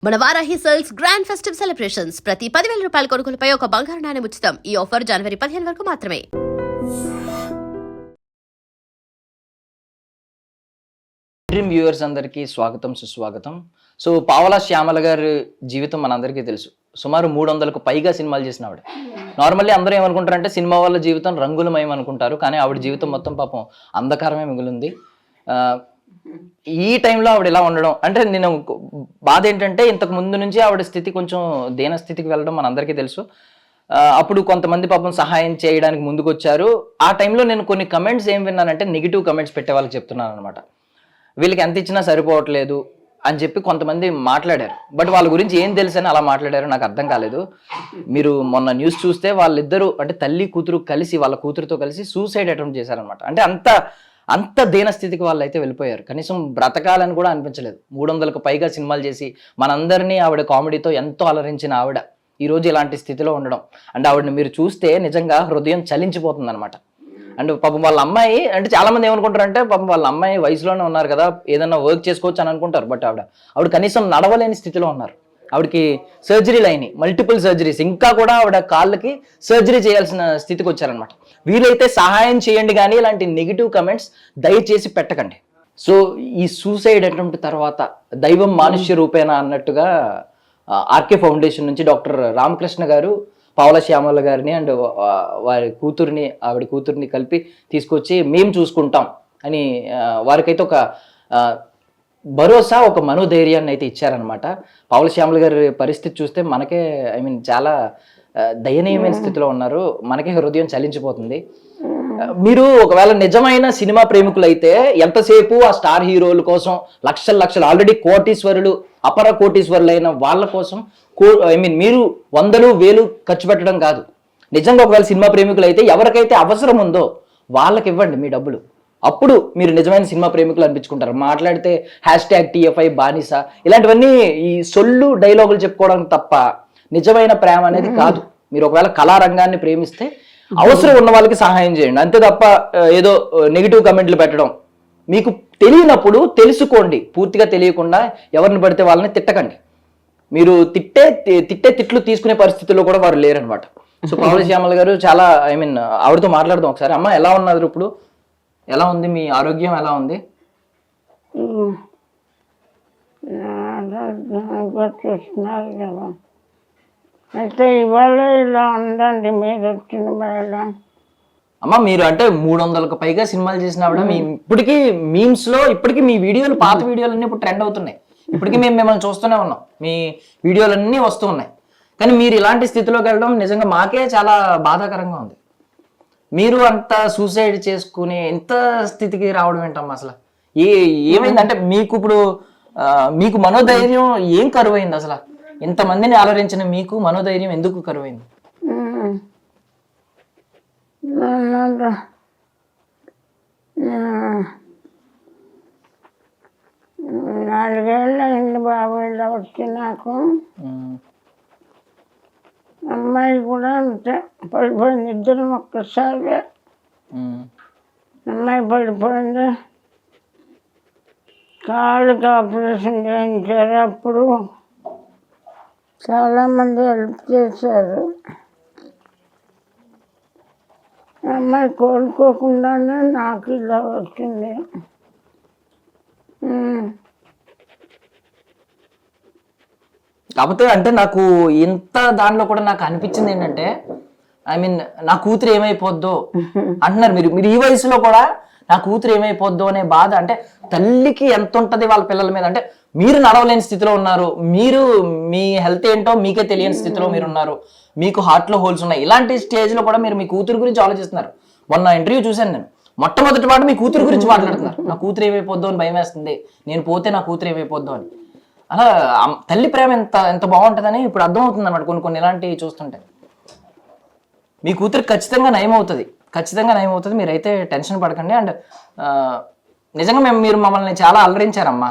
మన Varahi sales grand festive celebrations ప్రతి 10,000 రూపాయల కొనుగోలుపై ఒక బంగారు నాణెం ఉచితం. ఈ ఆఫర్ జనవరి 15 వరకు మాత్రమే. డ్రీమ్ వ్యూవర్స్ అందరికీ స్వాగతం సుస్వాగతం. సో పావలా శ్యామల గారి జీవితం మనందరికీ తెలుసు. సుమారు 300కు పైగా సినిమాలు చేసిన ఆవిడ. నార్మల్లీ అందరూ ఏమనుకుంటారంటే సినిమా వాళ్ళ జీవితం రంగులమయం అనుకుంటారు, కానీ ఆవిడ జీవితం మొత్తం పాపం అంధకారమే మిగిలింది. ఈ టైంలో ఆవిడ ఇలా ఉండడం అంటే నేను బాధ ఏంటంటే ఇంతకు ముందు నుంచి ఆవిడ స్థితి కొంచెం దీన స్థితికి వెళ్ళడం మనందరికీ తెలుసు. అప్పుడు కొంతమంది పాపం సహాయం చేయడానికి ముందుకు వచ్చారు. ఆ టైంలో నేను కొన్ని కమెంట్స్ ఏం విన్నానంటే నెగిటివ్ కమెంట్స్ పెట్టే వాళ్ళకి చెప్తున్నాను అనమాట. వీళ్ళకి ఎంత ఇచ్చినా సరిపోవట్లేదు అని చెప్పి కొంతమంది మాట్లాడారు. బట్ వాళ్ళ గురించి ఏం తెలుసని అలా మాట్లాడారు నాకు అర్థం కాలేదు. మీరు మొన్న న్యూస్ చూస్తే వాళ్ళిద్దరూ అంటే తల్లి కూతురు కలిసి వాళ్ళ కూతురుతో కలిసి సూసైడ్ అటెంప్ట్ చేశారనమాట. అంటే అంత దీనస్థితికి వాళ్ళు అయితే వెళ్ళిపోయారు. కనీసం బ్రతకాలని కూడా అనిపించలేదు. 300కు పైగా సినిమాలు చేసి మనందరినీ ఆవిడ కామెడీతో ఎంతో అలరించిన ఆవిడ ఈరోజు ఇలాంటి స్థితిలో ఉండడం అంటే ఆవిడని మీరు చూస్తే నిజంగా హృదయం చలించిపోతుంది అనమాట. అంటే పాపం వాళ్ళ అమ్మాయి అంటే చాలా మంది ఏమనుకుంటారంటే పాపం వాళ్ళ అమ్మాయి వయసులోనే ఉన్నారు కదా, ఏదైనా వర్క్ చేసుకోవచ్చు అని అనుకుంటారు. బట్ ఆవిడ కనీసం నడవలేని స్థితిలో ఉన్నారు. ఆవిడకి సర్జరీలు అయినాయి, మల్టిపుల్ సర్జరీస్. ఇంకా కూడా ఆవిడ కాళ్ళకి సర్జరీ చేయాల్సిన స్థితికి వచ్చారనమాట. వీలైతే సహాయం చేయండి, కానీ ఇలాంటి నెగిటివ్ కమెంట్స్ దయచేసి పెట్టకండి. సో ఈ సూసైడ్ అటెంప్ట్ తర్వాత దైవం మానుష్య రూపేణ అన్నట్టుగా ఆర్కే ఫౌండేషన్ నుంచి డాక్టర్ రామకృష్ణ గారు పావలా శ్యామల గారిని అండ్ ఆవిడ కూతుర్ని కలిపి తీసుకొచ్చి మేము చూసుకుంటాం అని వారికైతే ఒక భరోసా, ఒక మనోధైర్యాన్ని అయితే ఇచ్చారనమాట. పావలా శ్యామల గారి పరిస్థితి చూస్తే మనకే చాలా దయనీయమైన స్థితిలో ఉన్నారు. మనకే హృదయం చలించిపోతుంది. మీరు ఒకవేళ నిజమైన సినిమా ప్రేమికులు అయితే ఎంతసేపు ఆ స్టార్ హీరోల కోసం లక్షలు ఆల్రెడీ కోటీశ్వరులు అపర కోటీశ్వరులైన వాళ్ళ కోసం మీరు 100,000 ఖర్చు పెట్టడం కాదు. నిజంగా ఒకవేళ సినిమా ప్రేమికులు అయితే ఎవరికైతే అవసరం ఉందో వాళ్ళకి ఇవ్వండి మీ డబ్బులు. అప్పుడు మీరు నిజమైన సినిమా ప్రేమికులు అనిపించుకుంటారు. మాట్లాడితే #TFI బానిస ఇలాంటివన్నీ ఈ సొల్లు డైలాగులు చెప్పుకోవడానికి తప్ప నిజమైన ప్రేమ అనేది కాదు. మీరు ఒకవేళ కళారంగాన్ని ప్రేమిస్తే అవసరం ఉన్న వాళ్ళకి సహాయం చేయండి, అంతే తప్ప ఏదో నెగిటివ్ కమెంట్లు పెట్టడం. మీకు తెలియనప్పుడు తెలుసుకోండి. పూర్తిగా తెలియకుండా ఎవరిని పడితే వాళ్ళని తిట్టకండి. మీరు తిట్టే తిట్లు తీసుకునే పరిస్థితుల్లో కూడా వారు లేరనమాట. సో పావలా శ్యామల గారు చాలా ఆవిడతో మాట్లాడదాం ఒకసారి. అమ్మ ఎలా ఉన్నారు ఇప్పుడు? ఎలా ఉంది మీ ఆరోగ్యం? ఎలా ఉంది? అయితే ఇవాళ ఇలా ఉందండి మీరు వచ్చిన వేళ. అమ్మ మీరు అంటే 300కు పైగా సినిమాలు చేసిన ఆవిడ. ఇప్పటికీ మీమ్స్ లో ఇప్పటికీ మీ వీడియోలు, పాత వీడియోలన్నీ ఇప్పుడు ట్రెండ్ అవుతున్నాయి. ఇప్పటికీ మేము మిమ్మల్ని చూస్తూనే ఉన్నాం, మీ వీడియోలన్నీ వస్తూ ఉన్నాయి. కానీ మీరు ఇలాంటి స్థితిలోకి వెళ్ళడం నిజంగా మాకే చాలా బాధాకరంగా ఉంది. మీరు అంత సూసైడ్ చేసుకుని ఎంత స్థితికి రావడం ఏంటమ్మా? అసలు ఏమైంది అంటే మీకు ఇప్పుడు మీకు మనోధైర్యం ఏం కరువైంది? అసలు ఇంతమందిని ఆలోచించిన మీకు మనోధైర్యం ఎందుకు కరువైంది? 4 ఏళ్ళు అయింది బాబు ఇలా వచ్చి నాకు. అమ్మాయి కూడా అంతే పడిపోయింది. ఇద్దరు ఒక్కసారి అమ్మాయి పడిపోయింది. కాళ్ళకి ఆపరేషన్ చేయించారు. అప్పుడు చాలామంది హెల్ప్ చేశారు. అమ్మాయి కోలుకోకుండానే నాకు ఇలా వచ్చింది. కాకపోతే అంటే నాకు ఇంత దానిలో కూడా నాకు అనిపించింది ఏంటంటే నా కూతురు ఏమైపోద్దో అంటున్నారు మీరు ఈ వయసులో కూడా. నా కూతురు ఏమైపోద్దో అనే బాధ అంటే తల్లికి ఎంత ఉంటుంది వాళ్ళ పిల్లల మీద. అంటే మీరు నడవలేని స్థితిలో ఉన్నారు, మీరు మీ హెల్త్ ఏంటో మీకే తెలియని స్థితిలో మీరు ఉన్నారు, మీకు హార్ట్లో హోల్స్ ఉన్నాయి. ఇలాంటి స్టేజ్లో కూడా మీరు మీ కూతురు గురించి ఆలోచిస్తున్నారు. మొన్న ఇంటర్వ్యూ చూశాను నేను, మొట్టమొదటి మాట మీ కూతురు గురించి మాట్లాడుతున్నారు. నా కూతురు ఏమైపోద్దో అని భయం వేస్తుంది, నేను పోతే నా కూతురు ఏమైపోద్దో అని. అలా తల్లి ప్రేమ ఎంత బాగుంటుందని ఇప్పుడు అర్థమవుతుంది అన్నమాట కొన్ని ఇలాంటివి చూస్తుంటే. మీ కూతురు ఖచ్చితంగా నయం అవుతుంది, మీరైతే టెన్షన్ పడకండి. అండ్ నిజంగా మీరు మమ్మల్ని చాలా అలరించారమ్మా.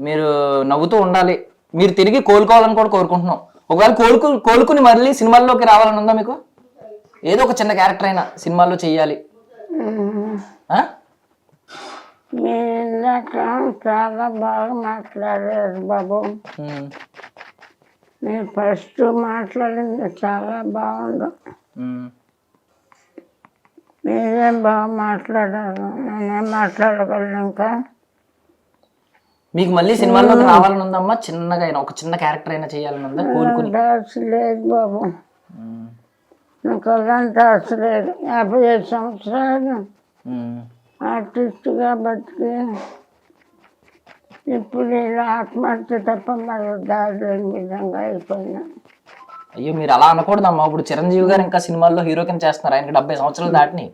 మీరు నవ్వుతూ ఉండాలి, మీరు తిరిగి కోలుకోవాలని కూడా కోరుకుంటున్నాం. ఒకవేళ కోలుకుని మళ్ళీ సినిమాల్లోకి రావాలని ఉందా మీకు? ఏదో ఒక చిన్న క్యారెక్టర్ అయినా సినిమాల్లో చెయ్యాలి. మీరు ఇందాక చాలా బాగా మాట్లాడారు బాబు. ఉమ్, మీరు ఫస్ట్ మాట్లాడింది చాలా బాగుంది. ఉమ్. మీరేం బాగా మాట్లాడారు, నేనేం మాట్లాడగలను ఇంకా. మీకు మళ్ళీ సినిమాల్లోకి రావాలని ఉందమ్మా? చిన్నగా అయినా ఒక చిన్న క్యారెక్టర్ అయినా చేయాలని ఉందా కోలుకుని? అలాంటి ఆశ లేదు బాబు, ఉమ్, నాకు అలాంటి ఆశ లేదు. 55 సంవత్సరాలు ఉమ్. ఆర్టిస్ట్గా బతికి ఇప్పుడు ఇలా ఆత్మహత్య తప్ప మరో దారి లేని విధంగా అయిపోయినా. అయ్యో మీరు అలా అనకూడదమ్మా. ఇప్పుడు చిరంజీవి గారు ఇంకా సినిమాల్లో హీరో కింద చేస్తున్నారు, ఆయనకి 70 సంవత్సరాలు దాటినాయి.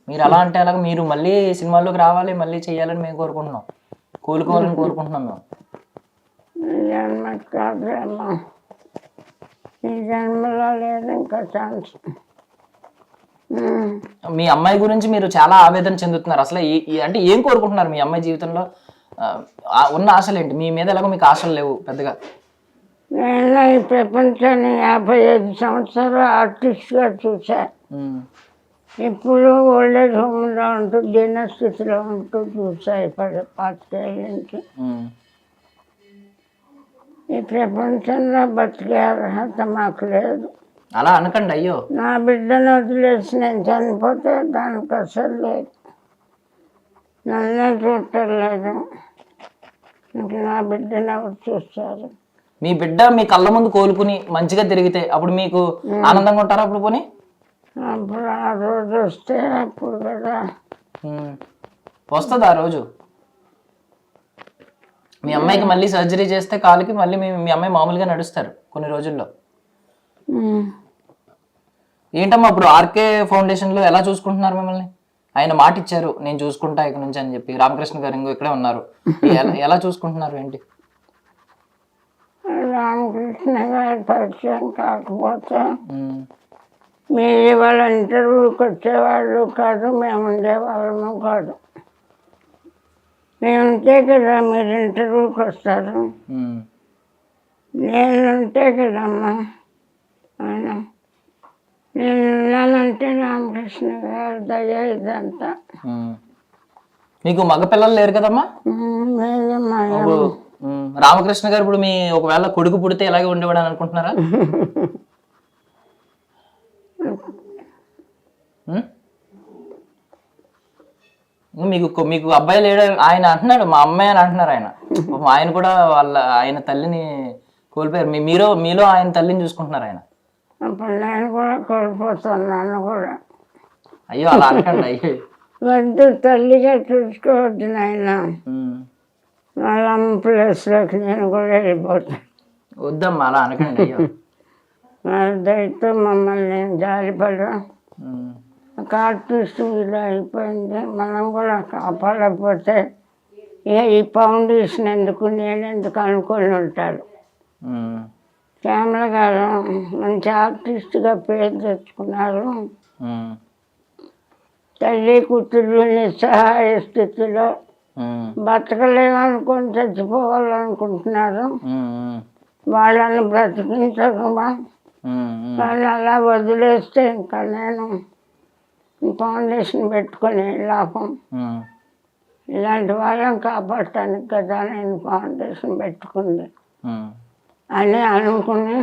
మీరు అలా అంటే అలాగ మీరు మళ్ళీ సినిమాల్లోకి రావాలి, మళ్ళీ చేయాలని మేము కోరుకుంటున్నాం, కోలుకోవాలని కోరుకుంటున్నాం మేము. ఈ జన్మ కాదేమో, ఈ జన్మలో లేదు ఇంకా ఛాన్స్. మీ అమ్మాయి గురించి మీరు చాలా ఆవేదన చెందుతున్నారు. అసలు అంటే ఏం కోరుకుంటున్నారు మీ అమ్మాయి జీవితంలో? ఉన్న ఆశలు ఏంటి? మీ మీద ఎలాగో మీకు ఆశలు లేవు పెద్దగా. నేను ఈ ప్రపంచాన్ని 55 సంవత్సరాలు ఆర్టిస్ట్గా చూసా. ఉమ్, ఇప్పుడు ఓల్డేజ్ హోమ్లో ఉంటూ దీనస్థితిలో ఉంటూ చూసా. ఇప్పుడు 25 ఏళ్ళ నుంచి ఉమ్, ఈ ప్రపంచంలో బతికే అర్హత మాకు లేదు. అలా అనకండి అయ్యో. నా బిడ్డను వదిలేసి నేను చనిపోతే దానికి అసలు లేదు, నన్నే చూడలేదు. ఇంక నా బిడ్డను ఎవరు చూస్తారు? మీ బిడ్డ మీ కళ్ళ ముందు కోలుకుని మంచిగా తిరిగితే అప్పుడు మీకు ఆనందంగా ఉంటారా? అప్పుడు పోనీ అప్పుడు ఆ రోజు వస్తే అప్పుడు కదా. వస్తుంది ఆ రోజు. మీ అమ్మాయికి మళ్ళీ సర్జరీ చేస్తే కాలుకి మళ్ళీ మీ అమ్మాయి మామూలుగా నడుస్తారు కొన్ని రోజుల్లో. ఏంటమ్మా ఇప్పుడు ఆర్కే ఫౌండేషన్లో ఎలా చూసుకుంటున్నారు మిమ్మల్ని? ఆయన మాట ఇచ్చారు నేను చూసుకుంటా ఇక నుంచి అని చెప్పి. రామకృష్ణ గారు ఇంకో ఇక్కడే ఉన్నారు, ఎలా చూసుకుంటున్నారు ఏంటి? రామకృష్ణ గారి పరిచయం కాకపోతే మీరు ఇవాళ ఇంటర్వ్యూకి వచ్చేవాళ్ళు కాదు, మేము ఉండేవాళ్ళము కాదు. మేము ఉంటే కదా మీరు ఇంటర్వ్యూకి వస్తారు. నేను ఉంటే కదమ్మా ఆయన. నేను ఉన్నానంటే రామకృష్ణ గారి దయ ఇదంతా. మీకు మగపిల్లలు లేరు కదమ్మా? లేదమ్మా. రామకృష్ణ గారు ఇప్పుడు మీ ఒకవేళ కొడుకు పుడితే ఇలాగే ఉండేవాడు అని అనుకుంటున్నారా? మీకు అబ్బాయి లేడు ఆయన అంటున్నాడు, మా అమ్మాయి అని అంటున్నారు ఆయన. ఆయన కూడా ఆయన తల్లిని కోల్పోయారు. మీలో ఆయన తల్లిని చూసుకుంటున్నారు ఆయన. అప్పుడు నేను కూడా కోల్పోతున్నాను కూడా. అయ్యో అలా అనకండి అయ్యో. వద్దు, తల్లిగా చూసుకోవద్దు నాయన. వాళ్ళ అమ్మ ప్లేస్లోకి నేను కూడా వెళ్ళిపోతాను. వద్దమ్మా అలా అనకండి అయ్యో. వాళ్ళ దయతో మమ్మల్ని జాలిపడు. ఒక ఆర్టిస్ట్ ఇలా అయిపోయింది, మనం కూడా కాపాడకపోతే ఈ ఫౌండేషన్ ఎందుకు నేను ఎందుకు అనుకొని ఉంటాడు. శ్యామల గారు మంచి ఆర్టిస్ట్గా పేరు తెచ్చుకున్నారు. తల్లి కూతురు నిస్సహాయ స్థితిలో బతకలేమనుకొని చచ్చిపోవాలనుకుంటున్నారు. వాళ్ళని బ్రతికించకుండా వాళ్ళు అలా వదిలేస్తే ఇంకా నేను ఫౌండేషన్ పెట్టుకొని లాభం. ఇలాంటి వాళ్ళని కాపాడటానికి కదా నేను ఫౌండేషన్ పెట్టుకుంది అని అనుకుని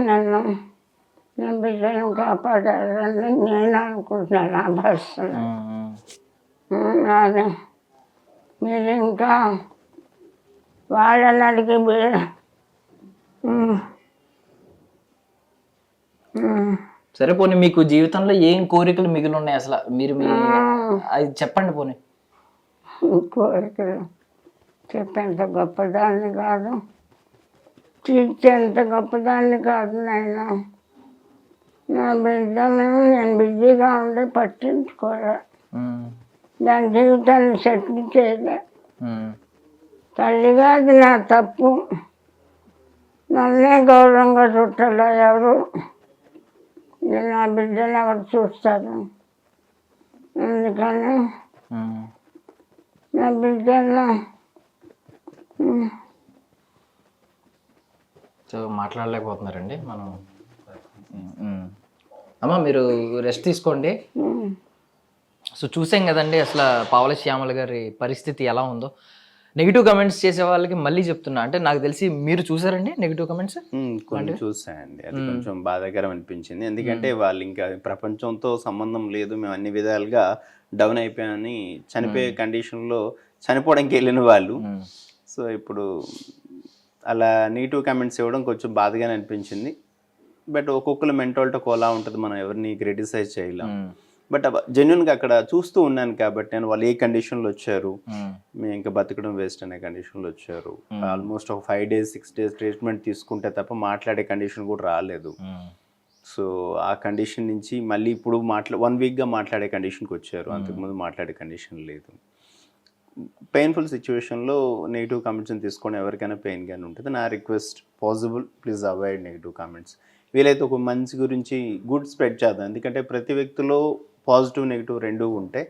నా బిడ్డను కాపాడాలని నేను అనుకుంటున్నాను. ఆ భాషలో అది మీరు ఇంకా వాళ్ళని అడిగి సరే పోనీ మీకు జీవితంలో ఏం కోరికలు మిగిలి ఉన్నాయి అసలు? మీరు అది చెప్పండి పోనీ. కోరికలు చెప్పేంత గొప్పదాన్ని కాదు, తీర్చేంత గొప్పదాన్ని కాదు నాయన. నా బిడ్డను నేను బిజీగా ఉండి పట్టించుకోలే, దాని జీవితాన్ని సెటిల్ చేయలే. తల్లిగా అది నా తప్పు. నన్నే గౌరవంగా చుట్టాల ఎవరు, నా బిడ్డను ఎవరు చూస్తారు? అందుకని నా బిడ్డను సో మాట్లాడలేకపోతున్నారండి మనం. అమ్మ మీరు రెస్ట్ తీసుకోండి. సో చూసాం కదండి అసలు పావల శ్యామల గారి పరిస్థితి ఎలా ఉందో. నెగిటివ్ కమెంట్స్ చేసే వాళ్ళకి మళ్ళీ చెప్తున్నా, అంటే నాకు తెలిసి మీరు చూసారండి నెగిటివ్ కమెంట్స్? కొన్ని చూసాయండి, అది కొంచెం బాధాకరం అనిపించింది. ఎందుకంటే వాళ్ళు ఇంకా ప్రపంచంతో సంబంధం లేదు, మేము అన్ని విధాలుగా డౌన్ అయిపోయామని చనిపోయే కండిషన్లో చనిపోవడానికి వెళ్ళిన వాళ్ళు. సో ఇప్పుడు అలా నెగిటివ్ కామెంట్స్ ఇవ్వడం కొంచెం బాధగానే అనిపించింది. బట్ ఒక్కొక్కరు మెంటాలిటీ ఒకలా ఉంటుంది, మనం ఎవరిని క్రిటిసైజ్ చేయలేం. బట్ జెన్యున్గా అక్కడ చూస్తూ ఉన్నాను కాబట్టి నేను వాళ్ళు ఏ కండిషన్లో వచ్చారు, మేము ఇంకా బతకడం వేస్ట్ అనే కండిషన్లో వచ్చారు. ఆల్మోస్ట్ ఒక 5 days 6 days ట్రీట్మెంట్ తీసుకుంటే తప్ప మాట్లాడే కండిషన్ కూడా రాలేదు. సో ఆ కండిషన్ నుంచి మళ్ళీ ఇప్పుడు 1 weekగా మాట్లాడే కండిషన్కి వచ్చారు, అంతకుముందు మాట్లాడే కండిషన్ లేదు. పెయిన్ఫుల్ సిచ్యువేషన్లో నెగిటివ్ కామెంట్స్ని తీసుకొని ఎవరికైనా పెయిన్గానే ఉంటుంది. నా request, possible please avoid negative comments. వీలైతే ఒక మంచి గురించి గుడ్ స్ప్రెడ్ చేద్దాం. ఎందుకంటే ప్రతి వ్యక్తిలో పాజిటివ్ నెగిటివ్ రెండూ ఉంటాయి.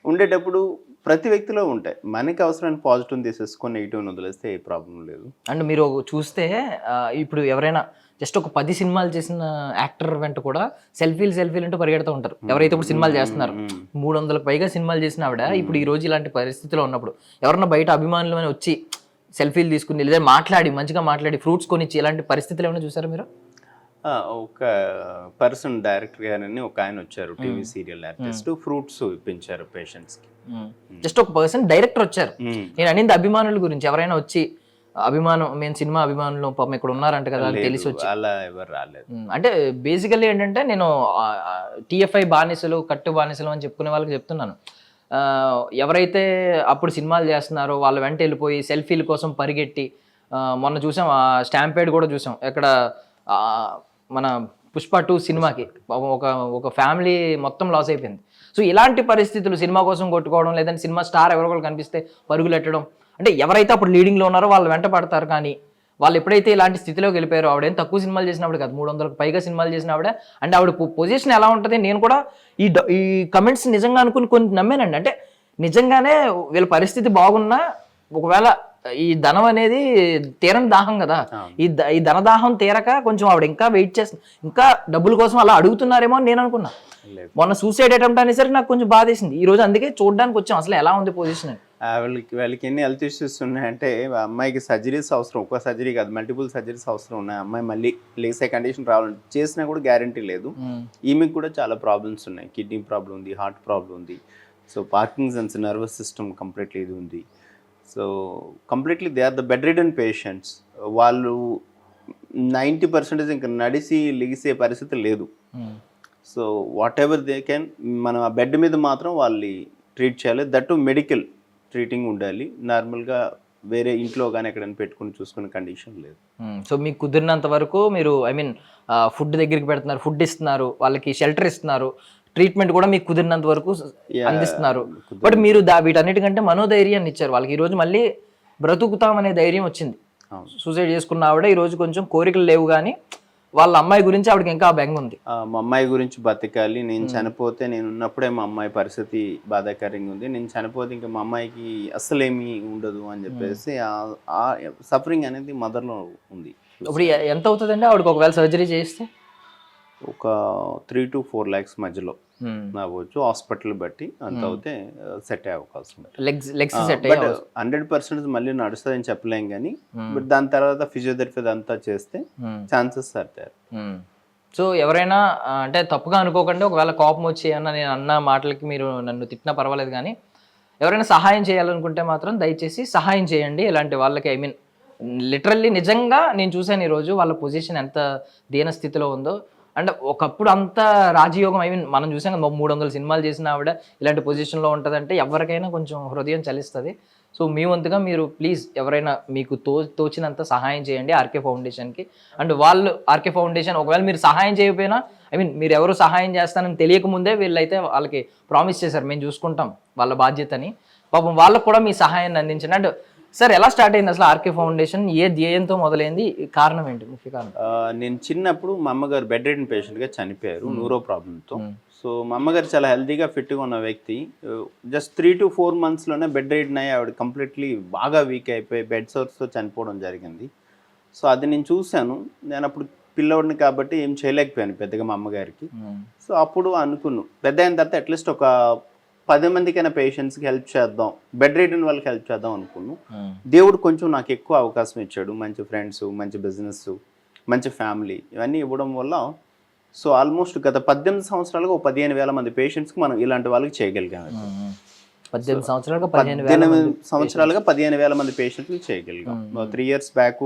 ఉండేటప్పుడు ప్రతి వ్యక్తిలో ఉంటాయి. మనకి అవసరమైన పాజిటివ్ని తీసేసుకొని నెగిటివ్ని వదిలేస్తే ఏ ప్రాబ్లం లేదు. అండ్ మీరు చూస్తే ఇప్పుడు ఎవరైనా జస్ట్ ఒక 10 సినిమాలు చేసిన యాక్టర్ వెంట కూడా సెల్ఫీలు అంటూ పరిగెడుతూ ఉంటారు. ఎవరైతే ఇప్పుడు సినిమాలు చేస్తున్నారు, 300కు పైగా సినిమాలు చేసిన ఆవిడ ఇప్పుడు ఈ రోజు ఇలాంటి పరిస్థితిలో ఉన్నప్పుడు ఎవరన్నా బయట అభిమానులు అని వచ్చి సెల్ఫీలు తీసుకుని లేదా మంచిగా మాట్లాడి ఫ్రూట్స్ కొనిచ్చి ఇలాంటి పరిస్థితులు ఏమైనా చూసారా మీరు? ఒక పర్సన్ డైరెక్టర్ గారని ఒక ఆయన వచ్చారు, టీవీ సీరియల్ ఆర్టిస్ట్, ఫ్రూట్స్ ఇప్పించారు పేషెంట్స్కి. జస్ట్ ఒక పర్సన్ డైరెక్టర్ వచ్చారు. నేను అనేది అభిమానుల గురించి ఎవరైనా వచ్చి అభిమానం, మేము సినిమా అభిమానులు పాపం ఇక్కడ ఉన్నారంట కదా అని తెలిసి వచ్చి అలా ఎవరు రాలేదు. అంటే బేసికల్లీ ఏంటంటే నేను TFI బానిసలు, కట్టు బానిసలు అని చెప్పుకునే వాళ్ళకి చెప్తున్నాను, ఎవరైతే అప్పుడు సినిమాలు చేస్తున్నారో వాళ్ళ వెంట వెళ్ళిపోయి సెల్ఫీల కోసం పరిగెట్టి, మొన్న చూసాం స్టాంపేడ్ కూడా చూసాం, ఎక్కడ మన పుష్ప 2 సినిమాకి ఒక ఫ్యామిలీ మొత్తం లాస్ అయిపోయింది. సో ఇలాంటి పరిస్థితులు, సినిమా కోసం కొట్టుకోవడం, లేదంటే సినిమా స్టార్ ఎవరొకరు కనిపిస్తే పరుగులు ఎట్టడం, అంటే ఎవరైతే అప్పుడు లీడింగ్లో ఉన్నారో వాళ్ళు వెంట పడతారు. కానీ వాళ్ళు ఎప్పుడైతే ఇలాంటి స్థితిలోకి వెళ్ళిపోయారో, ఆవిడేం తక్కువ సినిమాలు చేసినప్పుడు కాదు, 300కు పైగా సినిమాలు చేసిన ఆవిడ. అంటే ఆవిడ పొజిషన్ ఎలా ఉంటుంది, నేను కూడా ఈ కమెంట్స్ నిజంగా అనుకుని కొన్ని నమ్మానండి. అంటే నిజంగానే వీళ్ళ పరిస్థితి బాగున్నా, ఒకవేళ ఈ ధనం అనేది తీరని దాహం కదా, ఈ ధనదాహం తీరక కొంచెం ఆవిడ ఇంకా వెయిట్ చేస్తుంది, ఇంకా డబ్బుల కోసం అలా అడుగుతున్నారేమో అని నేను అనుకున్నా. మొన్న సూసైడ్ అటెంప్ట్ అనేసరికి నాకు కొంచెం బాధేసింది. ఈ రోజు అందుకే చూడడానికి వచ్చాం అసలు ఎలా ఉంది పొజిషన్ అని. వాళ్ళకి ఎన్ని హెల్త్ ఇష్యూస్ ఉన్నాయంటే, అమ్మాయికి సర్జరీస్ అవసరం, ఒక్క సర్జరీ కాదు మల్టిపుల్ సర్జరీస్ అవసరం ఉన్నాయి. అమ్మాయి మళ్ళీ లేసే కండిషన్ రావాలంటే చేసినా కూడా గ్యారంటీ లేదు. ఈమెకి కూడా చాలా ప్రాబ్లమ్స్ ఉన్నాయి, కిడ్నీ ప్రాబ్లం ఉంది, హార్ట్ ప్రాబ్లం ఉంది, so Parkinson's, nervous system completely ఇది ఉంది. So completely they are the bedridden patients. వాళ్ళు 90% ఇంకా నడిసి లిగిసే పరిస్థితి లేదు. So whatever they can, మనం ఆ బెడ్ మీద మాత్రం వాళ్ళని ట్రీట్ చేయాలి. దట్ మెడికల్ ట్రీటింగ్ ఉండాలి. నార్మల్గా వేరే ఇంట్లో కానీ ఎక్కడైనా పెట్టుకుని చూసుకునే కండిషన్ లేదు. సో మీకు కుదిరినంత వరకు మీరు ఫుడ్ దగ్గరికి పెడుతున్నారు, ఫుడ్ ఇస్తున్నారు, వాళ్ళకి షెల్టర్ ఇస్తున్నారు, ట్రీట్మెంట్ కూడా మీకు కుదిరినంత వరకు అందిస్తున్నారు. బట్ మీరు వీటన్నిటికంటే మనోధైర్యాన్ని ఇచ్చారు వాళ్ళకి. ఈరోజు మళ్ళీ బ్రతుకుతామనే ధైర్యం వచ్చింది. సూసైడ్ చేసుకున్న ఆవిడ ఈరోజు కొంచెం కోరికలు లేవు, కానీ వాళ్ళ అమ్మాయి గురించి ఆవిడకి ఇంకా బెంగ ఉంది. మా అమ్మాయి గురించి బతకాలి, నేను చనిపోతే, నేను ఉన్నప్పుడే మా అమ్మాయి పరిస్థితి బాధాకరంగా ఉంది, నేను చనిపోతే ఇంకా మా అమ్మాయికి అస్సలేమీ ఉండదు అని చెప్పేసి ఆ సఫరింగ్ అనేది మదర్లో ఉంది. ఇప్పుడు ఎంత అవుతుందండి ఆవిడకి ఒకవేళ సర్జరీ చేస్తే? ఒక 3 to 4 lakhs మధ్యలో అవ్వచ్చు, హాస్పిటల్ బట్టి అంత అవుతే సెట్ అయ్యే అవకాశం ఉంది. లెగ్స్ సెట్ బట్ 100% మళ్ళీ నడుస్తుందని చెప్పలేం కానీ, బట్ దాని తర్వాత ఫిజియోథెరపీ అంతా చేస్తే ఛాన్సెస్ ఆర్ దేర్. సో ఎవరైనా అంటే తప్పుగా అనుకోకండి, ఒకవేళ కోపం వచ్చి అన్న నేను అన్న మాటలకి మీరు నన్ను తిట్టినా పర్వాలేదు, కానీ ఎవరైనా సహాయం చేయాలనుకుంటే మాత్రం దయచేసి సహాయం చేయండి ఇలాంటి వాళ్ళకి. లిటరల్లీ నిజంగా నేను చూశాను ఈరోజు వాళ్ళ పొజిషన్ ఎంత దీన స్థితిలో ఉందో. అంటే ఒకప్పుడు అంత రాజయోగం, మనం చూసాం కదా 300 సినిమాలు చేసిన ఆవిడ ఇలాంటి పొజిషన్లో ఉంటుందంటే ఎవరికైనా కొంచెం హృదయం చలిస్తుంది. సో మీ వంతుగా మీరు ప్లీజ్ ఎవరైనా మీకు తోచినంత సహాయం చేయండి ఆర్కే ఫౌండేషన్కి. అండ్ వాళ్ళు ఆర్కే ఫౌండేషన్ ఒకవేళ మీరు సహాయం చేయకపోయినా, మీరు ఎవరు సహాయం చేస్తానని తెలియకముందే వీళ్ళైతే వాళ్ళకి ప్రామిస్ చేశారు, మేము చూసుకుంటాం వాళ్ళ బాధ్యతని. పాపం వాళ్ళకు కూడా మీ సహాయాన్ని అందించండి. అండ్ సార్ ఎలా స్టార్ట్ అయింది అసలు ఆర్కే ఫౌండేషన్, ఏ ధ్యేయంతో మొదలైంది, కారణం ఏంటి, ముఖ్య కారణం? నేను చిన్నప్పుడు మా అమ్మగారు బెడ్ రిడన్ పేషెంట్గా చనిపోయారు న్యూరో ప్రాబ్లంతో. సో మా అమ్మగారు చాలా హెల్తీగా ఫిట్గా ఉన్న వ్యక్తి, జస్ట్ 3 to 4 monthsలోనే బెడ్ రిడన్ అయ్యి ఆవిడ కంప్లీట్లీ బాగా వీక్ అయిపోయి బెడ్ సోర్స్తో చనిపోవడం జరిగింది. సో అది నేను చూశాను. నేను అప్పుడు పిల్లవాడిని కాబట్టి ఏం చేయలేకపోయాను పెద్దగా మా అమ్మగారికి. సో అప్పుడు అనుకున్నాను, పెద్ద అయిన తర్వాత అట్లీస్ట్ ఒక 10 మందికైనా పేషెంట్స్కి హెల్ప్ చేద్దాం, బెడ్ రిడన్ వాళ్ళకి హెల్ప్ చేద్దాం అనుకున్నాను. దేవుడు కొంచెం నాకు ఎక్కువ అవకాశం ఇచ్చాడు, మంచి ఫ్రెండ్స్, మంచి బిజినెస్, మంచి ఫ్యామిలీ ఇవన్నీ ఇవ్వడం వల్ల సో ఆల్మోస్ట్ గత 18 సంవత్సరాలుగా 15,000 మంది పేషెంట్స్కి మనం ఇలాంటి వాళ్ళకి చేయగలిగాం. 18 సంవత్సరాలుగా 18 సంవత్సరాలుగా 15,000 మంది పేషెంట్కి చేయగలిగాం. 3 years బ్యాక్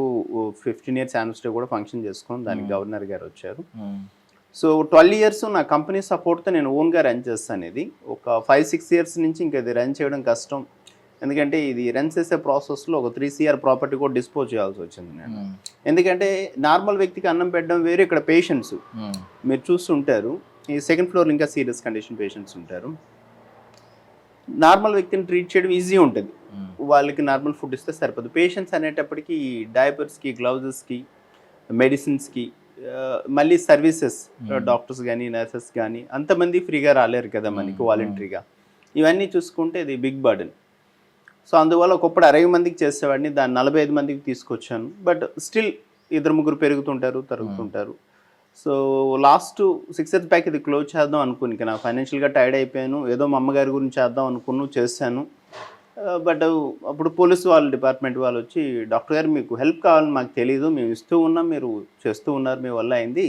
15 years యానివర్సరీ కూడా ఫంక్షన్ చేసుకున్నాం, దానికి గవర్నర్ గారు వచ్చారు. సో 12 years నా కంపెనీ సపోర్ట్తో నేను ఓన్గా రన్ చేస్తాను. ఇది ఒక 5-6 years నుంచి ఇంకా ఇది రన్ చేయడం కష్టం, ఎందుకంటే ఇది రన్ చేసే ప్రాసెస్లో ఒక 3 CR ప్రాపర్టీ కూడా డిస్పోజ్ చేయాల్సి వచ్చింది నేను. ఎందుకంటే నార్మల్ వ్యక్తికి అన్నం పెట్టడం వేరు, ఇక్కడ పేషెంట్స్ మీరు చూస్తుంటారు, ఈ సెకండ్ ఫ్లోర్ ఇంకా సీరియస్ కండిషన్ పేషెంట్స్ ఉంటారు. నార్మల్ వ్యక్తిని ట్రీట్ చేయడం ఈజీ ఉంటుంది, వాళ్ళకి నార్మల్ ఫుడ్ ఇస్తే సరిపోదు. పేషెంట్స్ అనేటప్పటికీ డైపర్స్కి, గ్లౌజెస్కి, మెడిసిన్స్కి, మళ్ళీ సర్వీసెస్, డాక్టర్స్ కానీ నర్సెస్ కానీ అంతమంది ఫ్రీగా రాలేరు కదా మనకి వాలంటరీగా. ఇవన్నీ చూసుకుంటే ఇది బిగ్ బర్డెన్. సో అందువల్ల ఒకప్పుడు 60 మందికి చేసేవాడిని, దాన్ని 45 మందికి తీసుకొచ్చాను. బట్ స్టిల్ 2-3 పెరుగుతుంటారు, తరుగుతుంటారు. సో లాస్ట్ 6 years బ్యాక్ ఇది క్లోజ్ చేద్దాం అనుకుని, నా ఫైనాన్షియల్గా టైర్డ్ అయిపోయాను, ఏదో మా అమ్మగారి గురించి చేద్దాం అనుకున్నాను, చేశాను. బట్ అప్పుడు పోలీసు వాళ్ళ డిపార్ట్మెంట్ వాళ్ళు వచ్చి, డాక్టర్ గారు మీకు హెల్ప్ కావాలని మాకు తెలీదు, మేము ఇస్తూ ఉన్నాం, మీరు చేస్తూ ఉన్నారు, మీ వల్ల అయింది,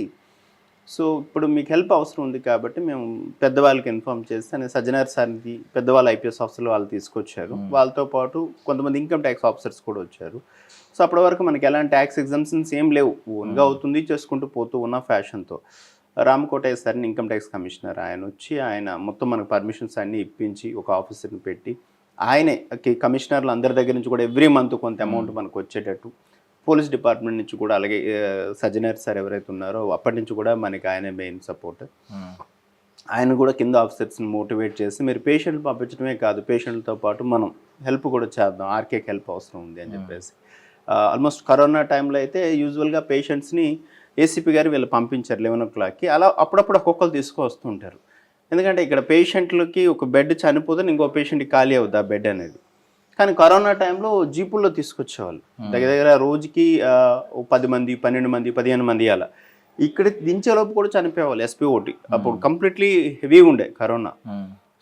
సో ఇప్పుడు మీకు హెల్ప్ అవసరం ఉంది కాబట్టి మేము పెద్దవాళ్ళకి ఇన్ఫార్మ్ చేస్తే అని సజ్జనార్ సార్కి, పెద్దవాళ్ళు IPS ఆఫీసర్లు వాళ్ళు తీసుకొచ్చారు. వాళ్ళతో పాటు కొంతమంది ఇన్కమ్ ట్యాక్స్ ఆఫీసర్స్ కూడా వచ్చారు. సో అప్పటి వరకు మనకి ఎలాంటి ట్యాక్స్ ఎగ్జామ్షన్స్ ఏం లేవు, ఓన్గా అవుతుంది, చేసుకుంటూ పోతూ ఉన్న ఫ్యాషన్తో. రామకోటయ్య సార్ని ఇన్కమ్ ట్యాక్స్ కమిషనర్ ఆయన వచ్చి, ఆయన మొత్తం మనకు పర్మిషన్స్ అన్నీ ఇప్పించి ఒక ఆఫీసర్ని పెట్టి, ఆయనే కమిషనర్లు అందరి దగ్గర నుంచి కూడా ఎవ్రీ మంత్ కొంత అమౌంట్ మనకు వచ్చేటట్టు, పోలీస్ డిపార్ట్మెంట్ నుంచి కూడా అలాగే సజ్జనార్ సార్ ఎవరైతే ఉన్నారో అప్పటి నుంచి కూడా మనకి ఆయన మెయిన్ సపోర్ట్. ఆయన కూడా కింద ఆఫీసర్స్ని మోటివేట్ చేసి, మీరు పేషెంట్లు పంపించడమే కాదు, పేషెంట్లతో పాటు మనం హెల్ప్ కూడా చేద్దాం, ఆర్కేకి హెల్ప్ అవసరం ఉంది అని చెప్పేసి. ఆల్మోస్ట్ కరోనా టైంలో అయితే యూజువల్గా పేషెంట్స్ని ACP గారు వీళ్ళు పంపించారు 11 o'clockకి. అలా అప్పుడప్పుడు ఒక్కొక్కరు తీసుకొస్తుంటారు, ఎందుకంటే ఇక్కడ పేషెంట్లకి ఒక బెడ్ చనిపోతే ఇంకో పేషెంట్కి ఖాళీ అవుతుంది ఆ బెడ్ అనేది. కానీ కరోనా టైంలో జీపుల్లో తీసుకొచ్చేవాళ్ళు, దగ్గర దగ్గర రోజుకి 10 మంది, 12 మంది, 15 మంది అలా. ఇక్కడ దించేలోపు కూడా చనిపోయేవాళ్ళు SPOT. అప్పుడు కంప్లీట్లీ హెవీ ఉండే కరోనా.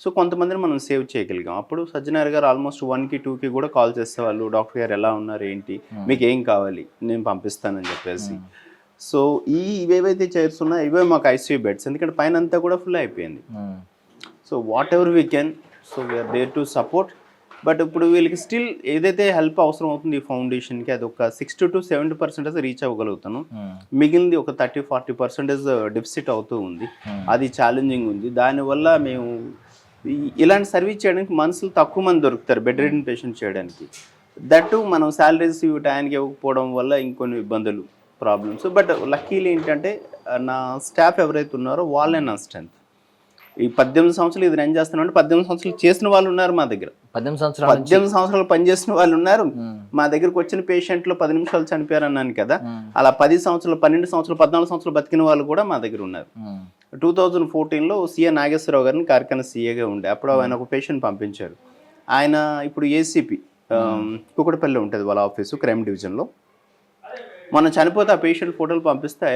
సో కొంతమందిని మనం సేవ్ చేయగలిగాం. అప్పుడు సజ్జనార్ గారు ఆల్మోస్ట్ 1కి 2కి కూడా కాల్ చేసేవాళ్ళు, డాక్టర్ గారు ఎలా ఉన్నారు, ఏంటి, మీకు ఏం కావాలి, నేను పంపిస్తానని చెప్పేసి. సో ఇవేవైతే చైర్స్ ఉన్నాయో ఇవే మాకు ICU బెడ్స్, ఎందుకంటే పైన అంతా కూడా ఫుల్ అయిపోయింది. So whatever we can, so we are there to support. But ఇప్పుడు వీళ్ళకి స్టిల్ ఏదైతే హెల్ప్ అవసరం అవుతుంది ఈ ఫౌండేషన్కి, అది ఒక 60 to 70% రీచ్ అవ్వగలుగుతాను. మిగిలింది ఒక 30-40% డెఫిసిట్ అవుతూ ఉంది, అది ఛాలెంజింగ్ ఉంది. దానివల్ల మేము ఇలాంటి సర్వీస్ చేయడానికి మనుషులు తక్కువ మంది దొరుకుతారు బెడ్ రిడన్ పేషెంట్ చేయడానికి. దట్టు మనం శాలరీస్ టైంకి ఇవ్వకపోవడం వల్ల ఇంకొన్ని ఇబ్బందులు, ప్రాబ్లమ్స్. బట్ లక్కీలు ఏంటంటే నా స్టాఫ్ ఎవరైతే ఉన్నారో వాళ్ళే నా స్ట్రెంత్. ఈ 18 సంవత్సరాలు ఇది రన్ చేస్తున్నామంటే 18 సంవత్సరాలు చేసిన వాళ్ళు ఉన్నారు మా దగ్గర, 18 సంవత్సరాలు పనిచేసిన వాళ్ళు ఉన్నారు మా దగ్గరకు. వచ్చిన పేషెంట్లు 10 నిమిషాలు చనిపోయారు అన్నాను కదా, అలా 10 సంవత్సరాలు, 12 సంవత్సరాలు, 14 సంవత్సరాలు బతికిన వాళ్ళు కూడా మా దగ్గర ఉన్నారు. 2014లో CA నాగేశ్వరరావు గారిని కార్ఖానా CAగా ఉండే, అప్పుడు ఆయన ఒక పేషెంట్ పంపించారు. ఆయన ఇప్పుడు ACP కుకటపల్లి ఉంటుంది వాళ్ళ ఆఫీసు, క్రైమ్ డివిజన్లో. మనం చనిపోతే ఆ పేషెంట్ ఫోటోలు పంపిస్తే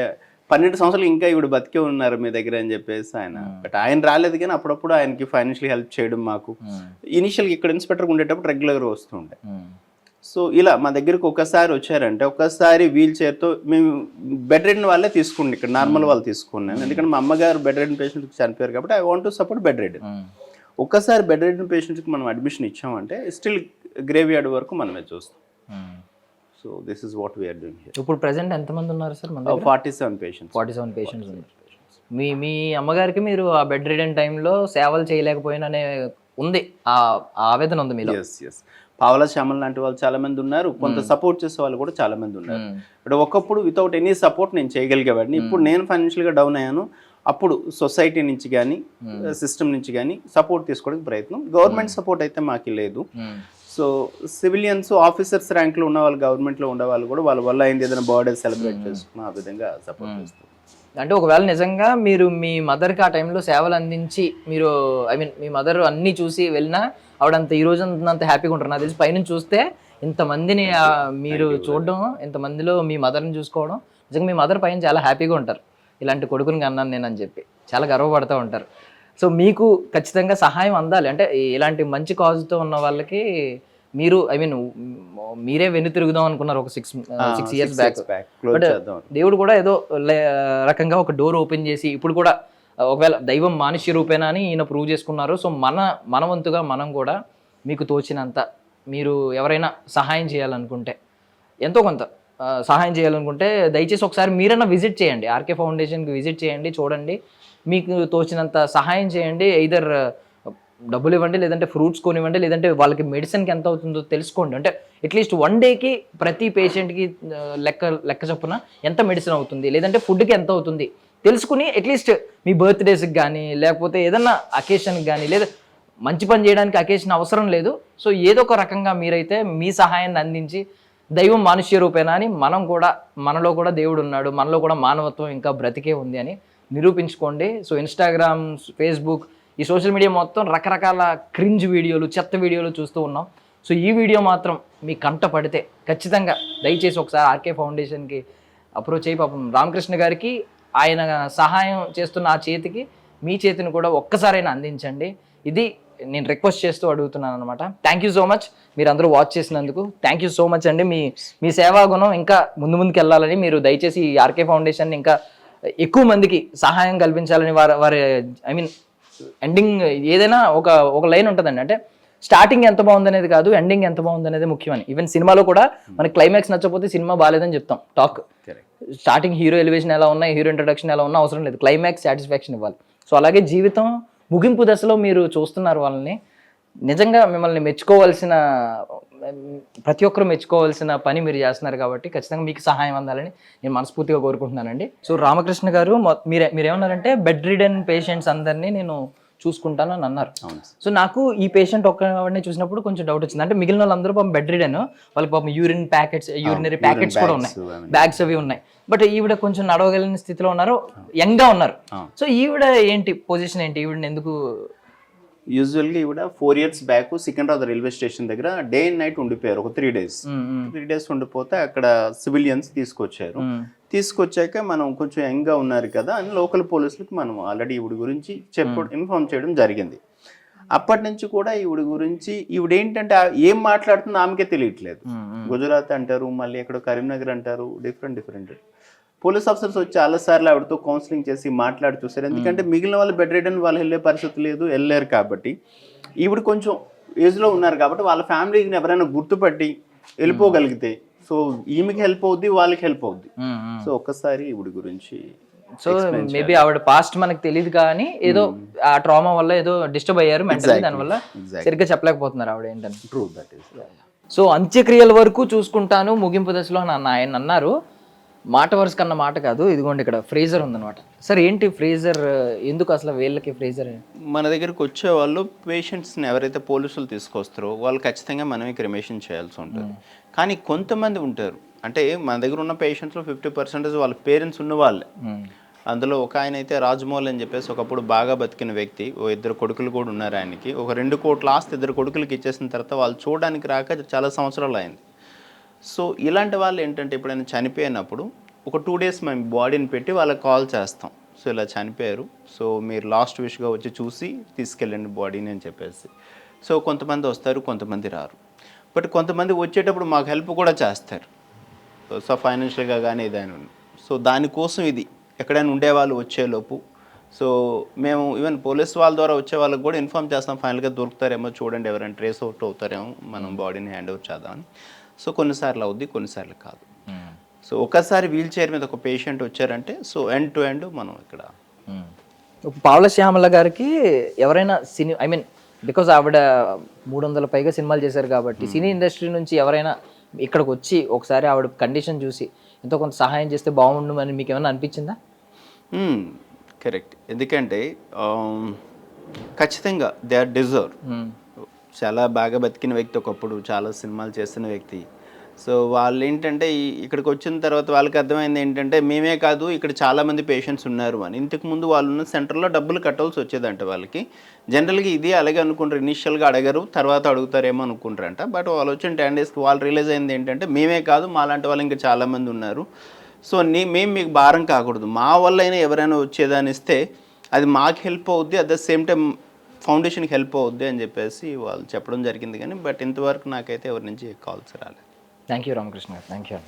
12 సంవత్సరాలు ఇంకా ఇవి బతికే ఉన్నారు మీ దగ్గర అని చెప్పేసి ఆయన. బట్ ఆయన రాలేదు, కానీ అప్పుడప్పుడు ఆయనకి ఫైనాన్షియల్ హెల్ప్ చేయడం మాకు. ఇనిషియల్గా ఇక్కడ ఇన్స్పెక్టర్గా ఉండేటప్పుడు రెగ్యులర్గా వస్తుండే. సో ఇలా మా దగ్గరకు ఒకసారి వచ్చారంటే, ఒకసారి వీల్ చైర్తో మేము బెడ్ రిడన్ వాళ్ళే తీసుకుండి, ఇక్కడ నార్మల్ వాళ్ళు తీసుకున్నాను, ఎందుకంటే మా అమ్మగారు బెడ్ రిడన్ పేషెంట్కి చనిపోయారు కాబట్టి I want to support bed ridden. ఒక్కసారి బెడ్ రిడన్ పేషెంట్కి మనం అడ్మిషన్ ఇచ్చామంటే స్టిల్ గ్రేవ్ యార్డ్ వరకు మనమే చూస్తాం. So this is what we are doing here. ఇప్పుడు ప్రెసెంట్ ఎంతమంది ఉన్నారు సార్? 47 పేషెంట్స్. 47 పేషెంట్స్ ఉన్నారు. మీ అమ్మగారికి మీరు ఆ బెడ్ రిడన్ టైంలో సేవలు చేయలేకపోయిననే ఉంది, ఆ ఆవేదన ఉంది మీలో? ఎస్. పావలా శ్యామల్ లాంటి వాళ్ళు చాలా మంది ఉన్నారు, కొంత సపోర్ట్ చేసే వాళ్ళు కూడా చాలా మంది ఉన్నారు. బట్ ఒకప్పుడు వితౌట్ ఎనీ సపోర్ట్ నేను చేయగలిగేవాడిని. ఇప్పుడు నేను ఫైనాన్షియల్గా డౌన్ అయ్యాను, అప్పుడు సొసైటీ నుంచి కానీ సిస్టమ్ నుంచి కానీ సపోర్ట్ తీసుకోవడానికి ప్రయత్నం. గవర్నమెంట్ సపోర్ట్ అయితే మాకు లేదు. సో సివిలియన్స్, ఆఫీసర్స్ ర్యాంక్లో ఉన్న వాళ్ళు, గవర్నమెంట్లో ఉండే వాళ్ళు కూడా వాళ్ళ వల్ల అయింది ఏదైనా బర్త్డే సెలబ్రేట్ చేసుకున్న ఆ విధంగా సపోర్ట్ చేస్తారు. అంటే ఒకవేళ నిజంగా మీరు మీ మదర్కి ఆ టైంలో సేవలు అందించి, మీరు మీ మదర్ అన్నీ చూసి వెళ్ళినా ఆవిడంత ఈ రోజు అంత హ్యాపీగా ఉంటారు. నాకు తెలిసి పైనుంచి చూస్తే ఇంతమందిని మీరు చూడడం, ఇంతమందిలో మీ మదర్ని చూసుకోవడం, నిజంగా మీ మదర్ పైన చాలా హ్యాపీగా ఉంటారు. ఇలాంటి కొడుకుని కన్నాను నేను అని చెప్పి చాలా గర్వపడుతూ ఉంటారు. సో మీకు ఖచ్చితంగా సహాయం అందాలి. అంటే ఇలాంటి మంచి కాజ్తో ఉన్న వాళ్ళకి మీరు మీరే వెన్ను తిరుగుదాం అనుకున్నారు ఒక 6 ఇయర్స్ బ్యాక్. బట్ దేవుడు కూడా ఏదో రకంగా ఒక డోర్ ఓపెన్ చేసి ఇప్పుడు కూడా ఒకవేళ దైవం మానుష్య రూపేనా అని ఈయన ప్రూవ్ చేసుకున్నారు. సో మన వంతుగా మనం కూడా మీకు తోచినంత మీరు ఎవరైనా సహాయం చేయాలనుకుంటే ఎంతో కొంత సహాయం చేయాలనుకుంటే దయచేసి ఒకసారి మీరైనా విజిట్ చేయండి. ఆర్కే ఫౌండేషన్కి విజిట్ చేయండి, చూడండి, మీకు తోచినంత సహాయం చేయండి. ఎయిదర్ డబ్బులు ఇవ్వండి, లేదంటే ఫ్రూట్స్ కొనివ్వండి, లేదంటే వాళ్ళకి మెడిసిన్కి ఎంత అవుతుందో తెలుసుకోండి. అంటే అట్లీస్ట్ 1 డేకి ప్రతి పేషెంట్కి లెక్క చొప్పున ఎంత మెడిసిన్ అవుతుంది, లేదంటే ఫుడ్కి ఎంత అవుతుంది తెలుసుకుని అట్లీస్ట్ మీ బర్త్డేస్కి కానీ లేకపోతే ఏదన్నా అకేషన్కి కానీ లేదా మంచి పని చేయడానికి అకేషన్ అవసరం లేదు. సో ఏదో ఒక రకంగా మీరైతే మీ సహాయాన్ని అందించి దైవం మానుష్య రూపేనా అని మనలో కూడా దేవుడు ఉన్నాడు, మనలో కూడా మానవత్వం ఇంకా బ్రతికే ఉంది అని నిరూపించుకోండి. సో ఇన్స్టాగ్రామ్, ఫేస్బుక్, ఈ సోషల్ మీడియా మొత్తం రకరకాల క్రింజ్ వీడియోలు, చెత్త వీడియోలు చూస్తూ ఉన్నాం. సో ఈ వీడియో మాత్రం మీ కంట పడితే ఖచ్చితంగా దయచేసి ఒకసారి ఆర్కే ఫౌండేషన్కి అప్రోచ్ అయ్యి పాపం రామకృష్ణ గారికి ఆయన సహాయం చేస్తున్న ఆ చేతికి మీ చేతిని కూడా ఒక్కసారైనా అందించండి. ఇది నేను రిక్వెస్ట్ చేస్తూ అడుగుతున్నాను అనమాట. థ్యాంక్ యూ సో మచ్ మీరు అందరూ వాచ్ చేసినందుకు. థ్యాంక్ యూ సో మచ్ అండి. మీ సేవా గుణం ఇంకా ముందుకు వెళ్ళాలని మీరు దయచేసి ఈ ఆర్కే ఫౌండేషన్ ఇంకా ఎక్కువ మందికి సహాయం కల్పించాలని వారి ఎండింగ్ ఏదైనా ఒక లైన్ ఉంటుందండి. అంటే స్టార్టింగ్ ఎంత బాగుందనేది కాదు, ఎండింగ్ ఎంత బాగుందనేది ముఖ్యమని. ఈవెన్ సినిమాలో కూడా మనకి క్లైమాక్స్ నచ్చకపోతే సినిమా బాగాలేదని చెప్తాం. టాక్ స్టార్టింగ్ హీరో ఎలివేషన్ ఎలా ఉన్నా, హీరో ఇంట్రడక్షన్ ఎలా ఉన్నా అవసరం లేదు, క్లైమాక్స్ సాటిస్ఫాక్షన్ ఇవ్వాలి. సో అలాగే జీవితం ముగింపు దశలో మీరు చూస్తున్నారు వాళ్ళని. నిజంగా మిమ్మల్ని మెచ్చుకోవాల్సిన, ప్రతి ఒక్కరూ మెచ్చుకోవాల్సిన పని మీరు చేస్తున్నారు కాబట్టి ఖచ్చితంగా మీకు సహాయం అందాలని నేను మనస్ఫూర్తిగా కోరుకుంటున్నానండి. సో రామకృష్ణ గారు మీరేమన్నారంటే బెడ్ రిడెన్ పేషెంట్స్ అందరినీ నేను చూసుకుంటాను అని అన్నారు. సో నాకు ఈ పేషెంట్ ఒక్కడిని చూసినప్పుడు కొంచెం డౌట్ వచ్చింది. అంటే మిగిలిన వాళ్ళందరూ పాపం బెడ్ రిడెన్, వాళ్ళకి పాపం యూరినరీ ప్యాకెట్స్ కూడా ఉన్నాయి, బ్యాగ్స్ అవి ఉన్నాయి. బట్ ఈవిడ కొంచెం నడవగలిగిన స్థితిలో ఉన్నారు, యంగ్ గా ఉన్నారు. సో ఈవిడ ఏంటి పొజిషన్ ఏంటి, ఈవిడని ఎందుకు? యూజువల్గా ఈవిడ 4 years back Secunderabad railway station దగ్గర డే అండ్ నైట్ ఉండిపోయారు ఒక 3 days. 3 days ఉండిపోతే అక్కడ సివిలియన్స్ తీసుకొచ్చారు. తీసుకొచ్చాక మనం కొంచెం యంగ్గా ఉన్నారు కదా అని లోకల్ పోలీసులకు మనం ఆల్రెడీ ఈవిడ గురించి ఇన్ఫార్మ్ చేయడం జరిగింది. అప్పటి నుంచి కూడా ఈవిడ గురించి ఈవిడ ఏంటంటే ఏం మాట్లాడుతుందో ఆమెకే తెలియట్లేదు. గుజరాత్ అంటారు, మళ్ళీ ఎక్కడో కరీంనగర్ అంటారు, డిఫరెంట్ పోలీస్ ఆఫీసర్స్ వచ్చి చాలాసార్లు ఆవిడతో కౌన్సిలింగ్ చేసి మాట్లాడి చూసారు. ఎందుకంటే మిగిలిన వాళ్ళు బెడ్ రిడెన్ వాళ్ళు వెళ్ళే పరిస్థితి లేదు, వెళ్ళారు కాబట్టి. ఈవిడ కొంచెం ఏజ్లో ఉన్నారు కాబట్టి వాళ్ళ ఫ్యామిలీని ఎవరైనా గుర్తుపట్టి వెళ్ళిపోగలిగితే సో ఈమెకి హెల్ప్ అవుద్ది, వాళ్ళకి హెల్ప్ అవుద్ది. సో ఒక్కసారి ఈవిడ గురించి సో మేబీ ఆవిడ పాస్ట్ మనకు తెలియదు కానీ ఏదో ఆ ట్రామా వల్ల ఏదో డిస్టర్బ్ అయ్యారు మెంటల్లీ, దానివల్ల సరిగ్గా చెప్పలేకపోతున్నారు ఆవిడ ఏంటని. True, that is. సో అంత్యక్రియల వరకు చూసుకుంటాను ముగింపు దశలో ఆయన అన్నారు. మాట వరుస కన్నా మాట కాదు. ఇదిగోండి ఇక్కడ ఫ్రీజర్ ఉందన్నమాట. సార్ ఏంటి ఫ్రీజర్, ఎందుకు అసలు వీళ్ళకి ఫ్రీజర్? మన దగ్గరికి వచ్చే వాళ్ళు పేషెంట్స్ని ఎవరైతే పోలీసులు తీసుకొస్తారో వాళ్ళు ఖచ్చితంగా మనమే క్రిమేషన్ చేయాల్సి ఉంటుంది. కానీ కొంతమంది ఉంటారు, అంటే మన దగ్గర ఉన్న పేషెంట్స్లో 50% వాళ్ళ పేరెంట్స్ ఉన్న వాళ్ళే. అందులో ఒక ఆయన అయితే రాజమౌళి అని చెప్పేసి ఒకప్పుడు బాగా బతికిన వ్యక్తి, 2 కొడుకులు కూడా ఉన్నారు ఆయనకి. ఒక 2 కోట్ల ఆస్తి 2 కొడుకులకి ఇచ్చేసిన తర్వాత వాళ్ళు చూడడానికి రాక చాలా సంవత్సరాలు అయింది. సో ఇలాంటి వాళ్ళు ఏంటంటే ఎప్పుడైనా చనిపోయినప్పుడు ఒక 2 days మేము బాడీని పెట్టి వాళ్ళకి కాల్ చేస్తాం. సో ఇలా చనిపోయారు, సో మీరు లాస్ట్ విష్గా వచ్చి చూసి తీసుకెళ్ళండి బాడీని అని చెప్పేసి. సో కొంతమంది వస్తారు, కొంతమంది రారు. బట్ కొంతమంది వచ్చేటప్పుడు మాకు హెల్ప్ కూడా చేస్తారు, సో ఫైనాన్షియల్గా కానీ ఏదైనా. సో దానికోసం ఇది ఎక్కడైనా ఉండేవాళ్ళు వచ్చేలోపు సో మేము ఈవెన్ పోలీస్ వాళ్ళ ద్వారా వచ్చే వాళ్ళకి కూడా ఇన్ఫార్మ్ చేస్తాం, ఫైనల్గా దొరుకుతారేమో చూడండి, ఎవరైనా ట్రేస్ అవుట్ అవుతారేమో, మనం బాడీని హ్యాండ్ ఓవర్ చేద్దామని. సో కొన్నిసార్లు అవుద్ది, కొన్నిసార్లు కాదు. సో ఒకసారి వీల్ చైర్ మీద ఒక పేషెంట్ వచ్చారంటే సో ఎండ్ టు ఎండ్ మనం ఇక్కడ. పావల శ్యామల గారికి ఎవరైనా బికాజ్ ఆవిడ 300 పైగా సినిమాలు చేశారు కాబట్టి సినీ ఇండస్ట్రీ నుంచి ఎవరైనా ఇక్కడికి వచ్చి ఒకసారి ఆవిడ కండిషన్ చూసి ఎంతో కొంత సహాయం చేస్తే బాగుండు అని మీకు ఏమైనా అనిపించిందా? కరెక్ట్, ఎందుకంటే ఖచ్చితంగా దే ఆర్ డిజర్వ్. చాలా బాగా బతికిన వ్యక్తి, ఒకప్పుడు చాలా సినిమాలు చేస్తున్న వ్యక్తి. సో వాళ్ళు ఏంటంటే ఇక్కడికి వచ్చిన తర్వాత వాళ్ళకి అర్థమైంది ఏంటంటే మేమే కాదు ఇక్కడ చాలామంది పేషెంట్స్ ఉన్నారు అని. ఇంతకుముందు వాళ్ళు ఉన్న సెంటర్లో డబ్బులు కట్టాల్సి వచ్చేదంట వాళ్ళకి. జనరల్గా ఇది అలాగే అనుకుంటారు, ఇనిషియల్గా అడగరు, తర్వాత అడుగుతారేమో అనుకుంటారంట. బట్ వాళ్ళు వచ్చిన 10 daysకి వాళ్ళు రియలైజ్ అయింది ఏంటంటే మేమే కాదు మాలాంటి వాళ్ళు ఇంకా చాలామంది ఉన్నారు. సో మేము మీకు భారం కాకూడదు, మా వల్ల అయినా ఎవరైనా వచ్చేదాన్ని ఇస్తే అది మాకు హెల్ప్ అవుద్ది, అట్ ద సేమ్ టైం ఫౌండేషన్కి హెల్ప్ అవుద్ది అని చెప్పేసి వాళ్ళు చెప్పడం జరిగింది. కానీ బట్ ఇంతవరకు నాకైతే ఎవరి నుంచి కాల్స్ రాలేదు. థ్యాంక్ యూ రామకృష్ణ గారు, థ్యాంక్ యూ.